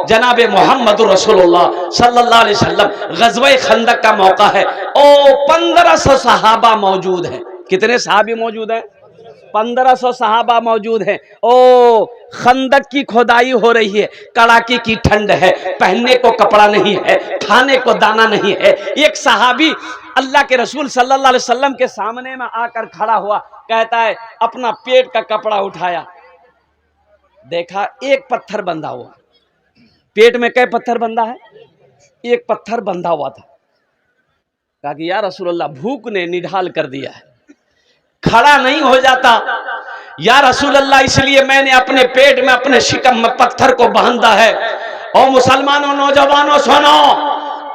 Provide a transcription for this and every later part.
जनाब मोहम्मद रसूलुल्लाह सल्लल्लाहु अलैहि वसल्लम गज़वे खंदक का मौका है। ओ 1500 सहाबा मौजूद हैं। कितने सहाबी मौजूद हैं? 1500 सहाबा मौजूद हैं। ओ खंदक की खुदाई हो रही है, कड़ाके की ठंड है, पहनने को कपड़ा नहीं है, खाने को दाना नहीं है। एक सहाबी अल्लाह के रसूल सल्लल्लाहु अलैहि वसल्लम के सामने में आकर खड़ा हुआ, कहता है अपना पेट का कपड़ा उठाया, देखा एक पत्थर बंधा हुआ। पेट में कई पत्थर बंधा है? एक पत्थर बंधा हुआ था। कहा कि या रसूलल्लाह, भूख ने निढाल कर दिया है, खड़ा नहीं हो जाता। या रसूल अल्लाह, इसलिए मैंने अपने पेट में, अपने शिकम में पत्थर को बांधा है। और मुसलमानों, नौजवानों सुनो,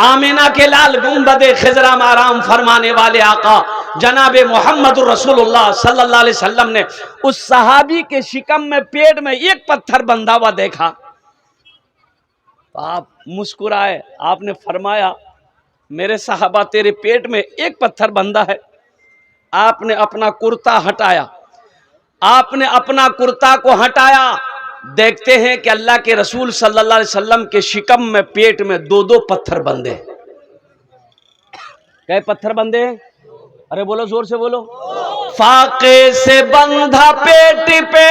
आमिना के लाल गुंबदे खिजरा में आराम फरमाने वाले आका जनाब मोहम्मद रसूलुल्लाह सल्लल्लाहु अलैहि वसल्लम ने उस सहाबी के शिकम में, पेट में एक पत्थर बंधा हुआ देखा। तो आप मुस्कुराए, आपने फरमाया मेरे साहबा, तेरे पेट में एक पत्थर बंधा है। आपने अपना कुर्ता हटाया, आपने अपना कुर्ता को हटाया। देखते हैं कि अल्लाह के रसूल सल्लल्लाहु अलैहि वसल्लम के शिकम में, पेट में 2-2 पत्थर बंधे। कै पत्थर बंधे? अरे बोलो, जोर से बोलो। फाके से बंधा पेट पे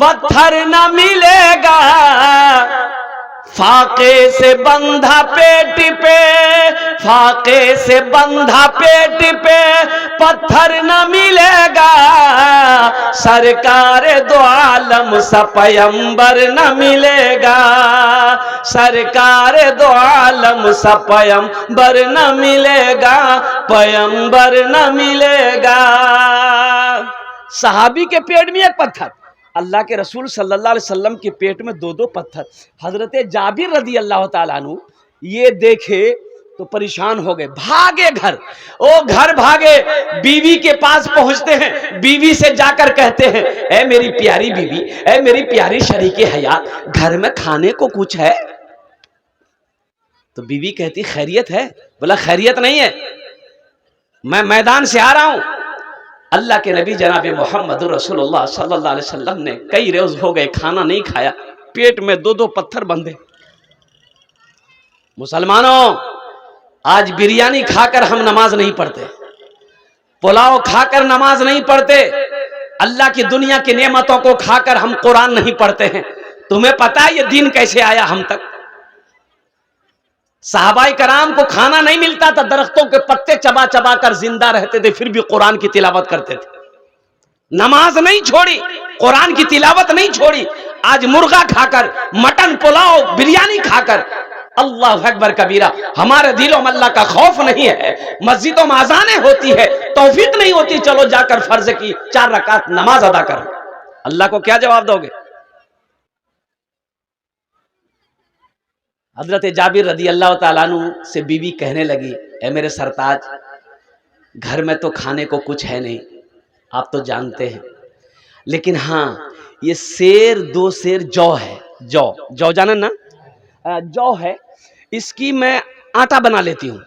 पत्थर न मिलेगा, फाके से बंधा पेट पे, फाके से बंधा पेट पे पत्थर न मिलेगा, सरकार दो आलम सा पैगंबर न मिलेगा, सरकार दो आलम सा पैगंबर न मिलेगा, पैगंबर न मिलेगा। सहाबी के पेट में एक पत्थर, अल्लाह के रसूल सल्लल्लाहु अलैहि वसल्लम के पेट में 2-2 पत्थर। हजरत जाबिर रदी अल्लाह ताला अन्हु ये देखे तो परेशान हो गए, भागे घर। ओ घर भागे, बीवी के पास पहुंचते हैं, बीवी से जाकर कहते हैं, ए मेरी प्यारी बीवी, ए मेरी प्यारी शरीके हयात, घर में खाने को कुछ है? तो बीवी कहती खैरियत है। बोला खैरियत नहीं है, मैं मैदान से आ रहा हूं। अल्लाह के नबी जनाब मोहम्मद रसूलुल्लाह सल्लल्लाहु अलैहि वसल्लम ने कई रोज हो गए खाना नहीं खाया, पेट में 2-2 पत्थर बंधे। मुसलमानों, आज बिरयानी खाकर हम नमाज नहीं पढ़ते, पुलाव खाकर नमाज नहीं पढ़ते, अल्लाह की दुनिया की नेमतों को खाकर हम कुरान नहीं पढ़ते हैं। तुम्हें पता है ये दिन कैसे आया हम तक? साहबाए कराम को खाना नहीं मिलता था, दरख्तों के पत्ते चबा चबा कर जिंदा रहते थे, फिर भी कुरान की तिलावत करते थे। नमाज नहीं छोड़ी, कुरान की तिलावत नहीं छोड़ी। आज मुर्गा खाकर, मटन, पुलाव, बिरयानी खाकर, अल्लाह अकबर कबीरा, हमारे दिलों में अल्लाह का खौफ नहीं है। मस्जिदों में अज़ानें होती है, तौफीक नहीं होती, चलो जाकर फर्ज की 4 रकात नमाज अदा करो। अल्लाह को क्या जवाब दोगे? हजरत जाबिर रदी अल्लाह ताला अन्हु से बीवी कहने लगी, ए मेरे सरताज, घर में तो खाने को कुछ है नहीं, आप तो जानते हैं, लेकिन हाँ ये सेर 2 सेर जौ है, जौ जाना ना, जौ है, इसकी मैं आटा बना लेती हूँ।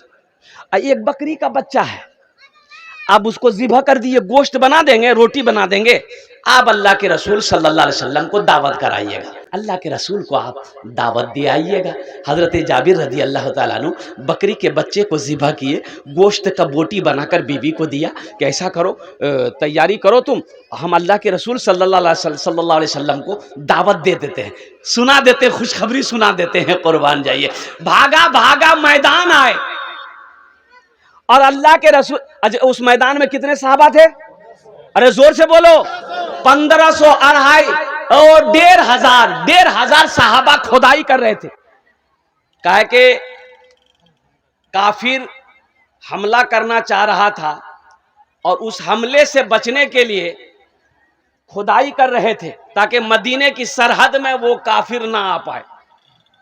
एक बकरी का बच्चा है, आप उसको ज़िबह कर दिए, गोश्त बना देंगे, रोटी बना देंगे। आप अल्लाह के रसूल सल्लल्लाहु अलैहि वसल्लम को दावत कराइएगा, अल्लाह के रसूल को आप दावत दे आइएगा। हज़रत जाबिर रदी अल्लाह ताला अन्हु बकरी के बच्चे को ज़िबह किए, गोश्त का बोटी बनाकर बीवी को दिया कि ऐसा करो, तैयारी करो तुम, हम अल्लाह के रसूल सल्लल्लाहु अलैहि वसल्लम को दावत दे देते हैं, सुना देते, खुशखबरी सुना देते हैं, कुर्बान जाइए। भागा भागा मैदान आए, और अल्लाह के रसूल, उस मैदान में कितने सहाबा थे? अरे जोर से बोलो। 1500, 250 और 1,500 सहाबा खुदाई कर रहे थे। कहे कि काफिर हमला करना चाह रहा था, और उस हमले से बचने के लिए खुदाई कर रहे थे, ताकि मदीने की सरहद में वो काफिर ना आ पाए।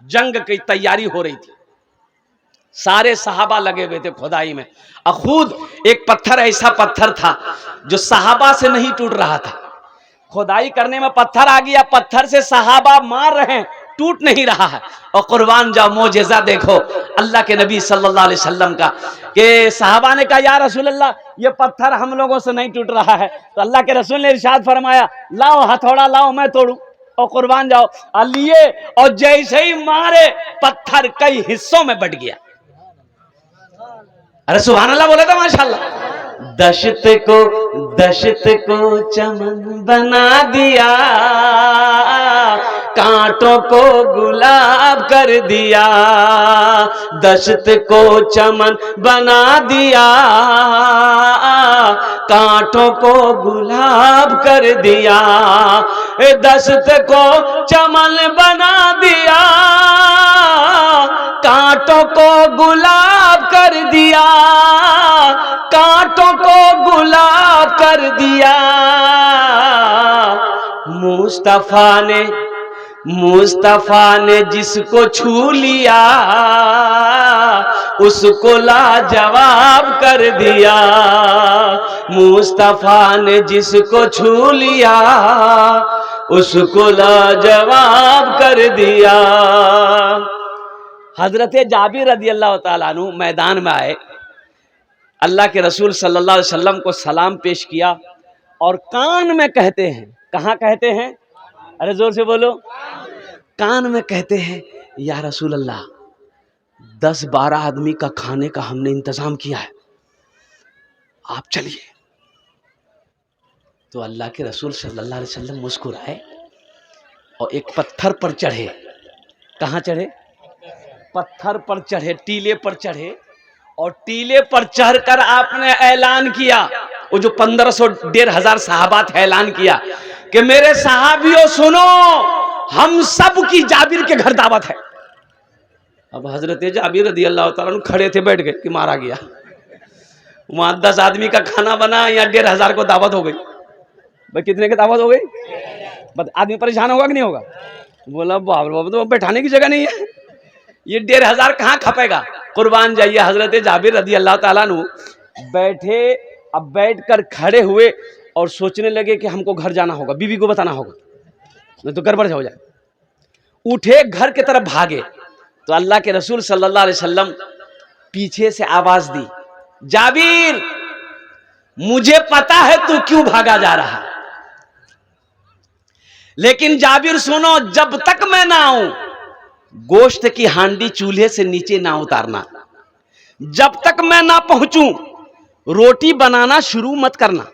जंग की तैयारी हो रही थी, सारे सहाबा लगे हुए थे खुदाई में। और खुद एक पत्थर, ऐसा पत्थर था जो सहाबा से नहीं टूट रहा था। खुदाई करने में पत्थर आ गया, पत्थर से सहाबा मार रहे हैं, टूट नहीं रहा है। और कुर्बान जाओ, मोजेज़ा देखो अल्लाह के नबी सल्लल्लाहु अलैहि वसल्लम का, कि सहाबा ने कहा या रसूल अल्लाह, ये पत्थर हम लोगों से नहीं टूट रहा है। तो अल्लाह के रसूल ने इरशाद फरमाया, लाओ हथौड़ा लाओ, मैं तोड़ू। और कुर्बान जाओ। लिए और जैसे ही मारे पत्थर कई हिस्सों में बट गया। अरे सुभान अल्लाह बोले तो माशाल्लाह। दशत को चमन बना दिया, कांटों को गुलाब कर दिया। दशत को चमन बना दिया, कांटों को गुलाब कर दिया। दशत को चमन बना दिया, कांटों को गुलाब कर दिया, कांटों को गुलाब कर दिया। मुस्तफा ने जिसको छू लिया, उसको लाजवाब कर दिया। मुस्तफा ने जिसको छू लिया, उसको लाजवाब कर दिया। हजरत जाबिर रदी अल्लाह ताला अन्हु मैदान में आए, अल्लाह के रसूल सल्लल्लाहु अलैहि वसल्लम को सलाम पेश किया और कान में कहते हैं, कहाँ कहते हैं? अरे जोर से बोलो। कान में कहते हैं, या रसूल अल्लाह 10-12 आदमी का खाने का हमने इंतजाम किया है, आप चलिए। तो अल्लाह के रसूल सल्लल्लाहु अलैहि वसल्लम मुस्कुराए और एक पत्थर पर चढ़े। कहाँ चढ़े? पत्थर पर चढ़े, टीले पर चढ़े और टीले पर चढ़कर आपने ऐलान किया। वो जो 1500-1500 सहाबा थे, ऐलान किया कि मेरे सहाबियों सुनो, हम सब की जाबिर के घर दावत है। अब हजरत जाबिर रदी अल्लाह ताला अन्हु खड़े थे, बैठ गए कि मारा गया। वहां 10 आदमी का खाना बना, या 1500 को दावत हो गई। भाई कितने की दावत हो गई? बस आदमी परेशान होगा कि नहीं होगा? बोला बाबा तो बैठाने की जगह नहीं है, ये 1500 कहाँ खपेगा। कुर्बान जाइए। हजरत जाबिर रदी अल्लाह ताला अन्हु बैठे, अब बैठकर खड़े हुए और सोचने लगे कि हमको घर जाना होगा, बीवी को बताना होगा, नहीं तो गड़बड़ हो जाए। उठे, घर की तरफ भागे तो अल्लाह के रसूल सल्लल्लाहु अलैहि वसल्लम पीछे से आवाज दी, जाबिर मुझे पता है तू क्यों भागा जा रहा, लेकिन जाबिर सुनो, जब तक मैं ना आऊं गोश्त की हांडी चूल्हे से नीचे ना उतारना, जब तक मैं ना पहुंचूं रोटी बनाना शुरू मत करना।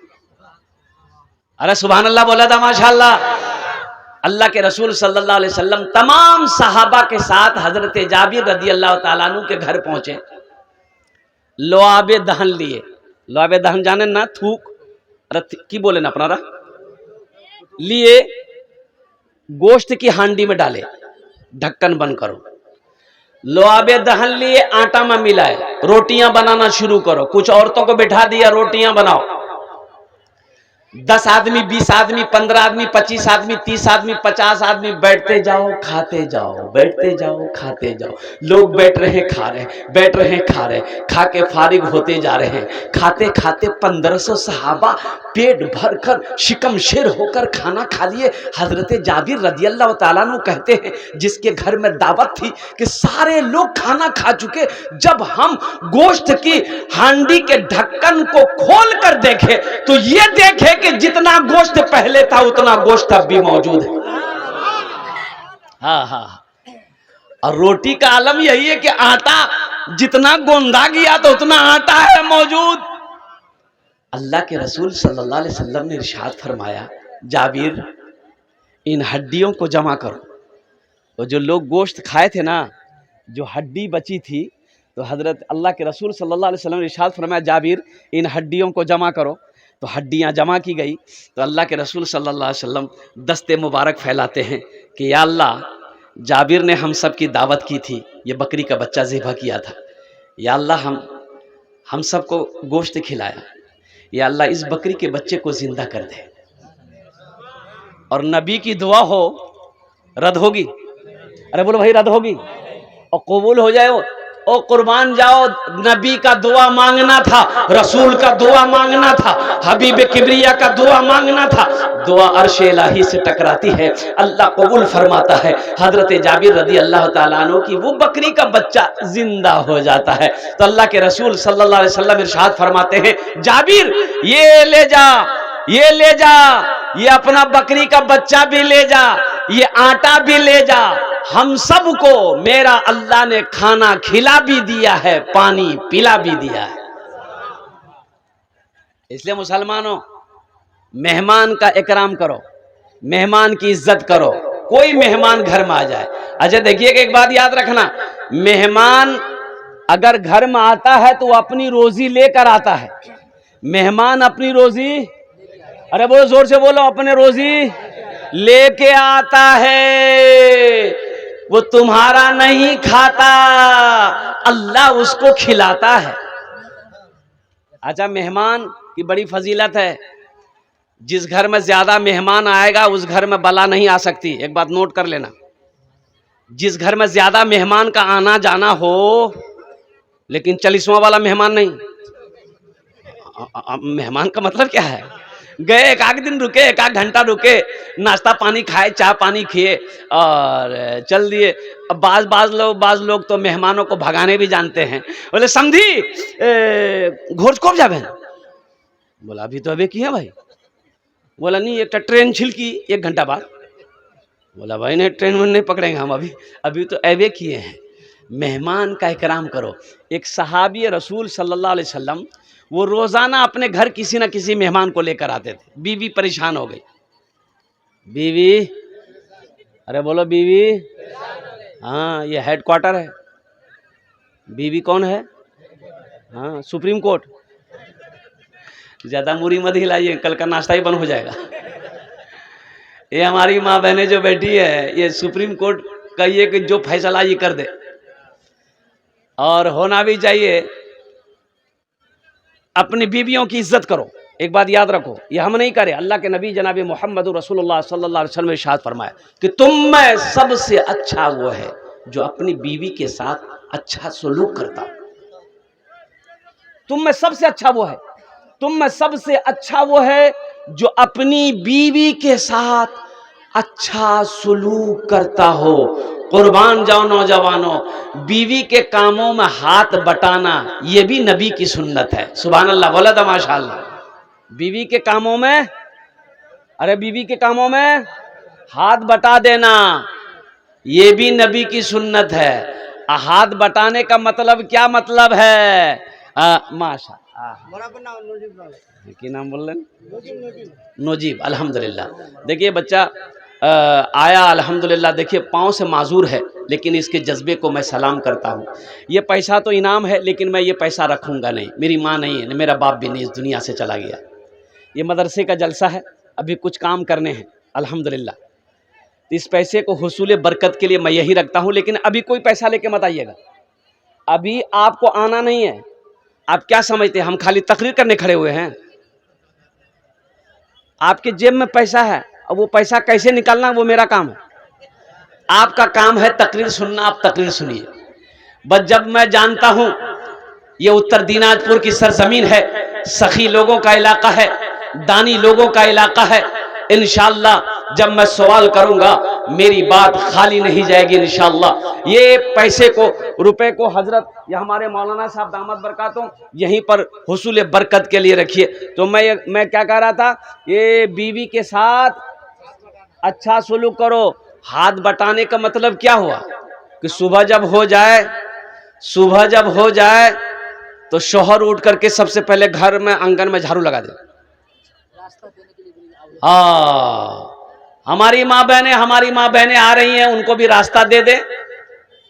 अरे सुभान अल्लाह बोला था माशाअल्लाह। अल्लाह के रसूल सल्लल्लाहु अलैहि वसल्लम तमाम सहाबा के साथ हजरत जाबिर रदी अल्लाह ताला अन्हु के घर पहुंचे। लोआबे दहन लिए। लोआबे दहन जाने ना, थूक की बोले ना अपना लिए, गोश्त की हांडी में डाले, ढक्कन बंद करो। लोआबे दहन लिए, आटा में मिलाए, रोटियां बनाना शुरू करो। कुछ औरतों को बिठा दिया, रोटियां बनाओ। 10 आदमी, 20 आदमी, 15 आदमी, 25 आदमी, 30 आदमी, 50 आदमी, बैठते जाओ खाते जाओ, बैठते जाओ खाते जाओ। लोग बैठ रहे खा रहे, बैठ रहे खा रहे, खा के फारिग होते जा रहे हैं। खाते खाते 1500 सहाबा पेट भरकर शिकमशेर होकर खाना खा लिए। हजरत जाबिर रदी अल्लाह ताला अन्हु कहते हैं, जिसके घर में दावत थी कि सारे लोग खाना खा चुके, जब हम गोश्त की हांडी के ढक्कन को खोल कर देखे तो ये देखे कि जितना गोश्त पहले था उतना गोश्त अब भी मौजूद है। हाँ। और रोटी का आलम यही है कि आटा जितना गोंदा गया तो उतना आटा है मौजूद। अल्लाह के रसूल सल्लल्लाहु अलैहि वसल्लम ने इरशाद फरमाया, जाबिर इन हड्डियों को जमा करो। तो जो लोग गोश्त खाए थे ना, जो हड्डी बची थी, तो हजरत अल्लाह के रसूल सल्लल्लाहु अलैहि वसल्लम ने इरशाद फरमाया, जाबिर इन हड्डियों को जमा करो। तो हड्डियां जमा की गई। तो अल्लाह के रसूल सल्लल्लाहु अलैहि वसल्लम दस्ते मुबारक फैलाते हैं कि या अल्लाह, जाबिर ने हम सब की दावत की थी, ये बकरी का बच्चा ज़िबा किया था, या अल्लाह हम सबको गोश्त खिलाया, या अल्लाह इस बकरी के बच्चे को जिंदा कर दे। और नबी की दुआ हो, रद्द होगी? अरे बोलो भाई, रद्द होगी और कबूल हो जाए। ओ कुर्बान जाओ, नबी का दुआ मांगना था, रसूल का दुआ मांगना था, हबीब किबरिया का दुआ मांगना था। दुआ अर्श इलाही से टकराती है, अल्लाह कबूल फरमाता है। हजरत जाबिर रदी अल्लाह ताला अन्हु की वो बकरी का बच्चा जिंदा हो जाता है। तो अल्लाह के रसूल सल्लल्लाहु अलैहि वसल्लम इरशाद फरमाते हैं, जाबिर ये ले जा, ये ले जा, ये अपना बकरी का बच्चा भी ले जा, ये आटा भी ले जा, हम सबको मेरा अल्लाह ने खाना खिला भी दिया है, पानी पिला भी दिया है। इसलिए मुसलमानों, मेहमान का इकराम करो, मेहमान की इज्जत करो। कोई मेहमान घर में आ जाए, अच्छा देखिए कि एक बात याद रखना, मेहमान अगर घर में आता है तो अपनी रोजी लेकर आता है। मेहमान अपनी रोजी, अरे बोलो जोर से बोलो, अपने रोजी लेके आता है। वो तुम्हारा नहीं खाता, अल्लाह उसको खिलाता है। अच्छा, मेहमान की बड़ी फजीलत है। जिस घर में ज्यादा मेहमान आएगा उस घर में बला नहीं आ सकती। एक बात नोट कर लेना, जिस घर में ज्यादा मेहमान का आना जाना हो, लेकिन 40वां वाला मेहमान नहीं। मेहमान का मतलब क्या है, गए एक आध दिन रुके, एक आध घंटा रुके, नाश्ता पानी खाए, चाय पानी किए और चल दिए। अब बाज लोग तो मेहमानों को भगाने भी जानते हैं। बोले समझी घोष कब जाबे? बोला अभी तो अबे की है भाई। बोला नहीं, एक ट्रेन छिलकी 1 घंटा बाद। बोला भाई नहीं, ट्रेन में नहीं पकड़ेंगे हम, अभी तो अबे किए हैं। मेहमान का इकराम करो। एक सहाबी रसूल सल्लल्लाहु अलैहि वसल्लम, वो रोजाना अपने घर किसी न किसी मेहमान को लेकर आते थे। बीवी परेशान हो गई, बीवी, अरे बोलो बीवी, हाँ ये हेडक्वार्टर है। बीवी कौन है? हाँ सुप्रीम कोर्ट। ज्यादा मुरी मत हिलाइए, कल का नाश्ता ही बंद हो जाएगा। ये हमारी माँ बहनें जो बैठी है, ये सुप्रीम कोर्ट का ये कि जो फैसला ये कर दे, और होना भी चाहिए। अपनी बीवियों की इज्जत करो। एक बात याद रखो, ये हम नहीं करे, अल्लाह के नबी जनाब मोहम्मद रसूलुल्लाह सल्लल्लाहु अलैहि वसल्लम ने इरशाद फरमाया कि तुम में सबसे अच्छा वो है जो अपनी बीवी के साथ अच्छा सलूक करता। तुम में सबसे अच्छा वो है, तुम में सबसे अच्छा वो है जो अपनी बीवी के साथ अच्छा सलूक करता हो। कुर्बान जाओ नौजवानों, बीवी के कामों में हाथ बटाना ये भी नबी की सुन्नत है। सुभान अल्लाह, बोला था माशाअल्लाह। बीवी के कामों में, अरे बीवी के कामों में हाथ बटा देना ये भी नबी की सुन्नत है। हाथ बटाने का मतलब क्या मतलब है? माशा की नाम बोल रहे? नोजीब। अल्हम्दुलिल्लाह। देखिए बच्चा आया अल्हम्दुलिल्लाह। देखिए पाँव से माजूर है, लेकिन इसके जज्बे को मैं सलाम करता हूँ। ये पैसा तो इनाम है, लेकिन मैं ये पैसा रखूँगा नहीं। मेरी माँ नहीं है, मेरा बाप भी नहीं, इस दुनिया से चला गया। ये मदरसे का जलसा है, अभी कुछ काम करने हैं अल्हम्दुलिल्लाह। इस पैसे को हुसूल बरकत के लिए मैं यही रखता हूँ, लेकिन अभी कोई पैसा लेके मत आइएगा। अभी आपको आना नहीं है। आप क्या समझते हैं हम खाली तकरीर करने खड़े हुए हैं? आपके जेब में पैसा है, और वो पैसा कैसे निकालना वो मेरा काम है। आपका काम है तकरीर सुनना, आप तकरीर सुनिए। बस जब मैं जानता हूं ये उत्तर दिनाजपुर की सरजमीन है, सखी लोगों का इलाका है, दानी लोगों का इलाका है। इंशाअल्लाह जब मैं सवाल करूंगा मेरी बात खाली नहीं जाएगी इंशाअल्लाह। ये पैसे को, रुपए को हजरत या हमारे मौलाना साहब दामद बरकातों यहीं पर हुसूल बरकत के लिए रखिए। तो मैं क्या कह रहा था, ये बीवी के साथ अच्छा सलूक करो। हाथ बटाने का मतलब क्या हुआ कि सुबह जब हो जाए तो शौहर उठ करके सबसे पहले घर में आंगन में झाड़ू लगा दे। हाँ, हमारी माँ बहनें आ रही हैं, उनको भी रास्ता दे दे।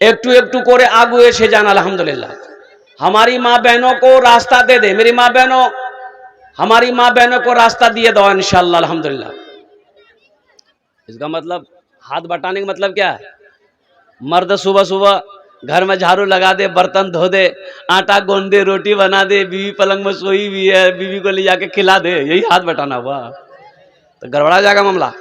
एक टू कोरे आगू एसे जाना। अल्हम्दुलिल्लाह हमारी माँ बहनों को रास्ता दे दे। मेरी माँ बहनों, हमारी माँ बहनों को रास्ता दिए दो इंशाअल्लाह अल्हम्दुलिल्लाह। इसका मतलब हाथ बटाने का मतलब क्या है? मर्द सुबह सुबह घर में झाड़ू लगा दे, बर्तन धो दे, आटा गूंद दे, रोटी बना दे, बीवी पलंग में सोई हुई है, बीवी को ले जाके खिला दे, यही हाथ बटाना हुआ। तो गड़बड़ा जाएगा मामला।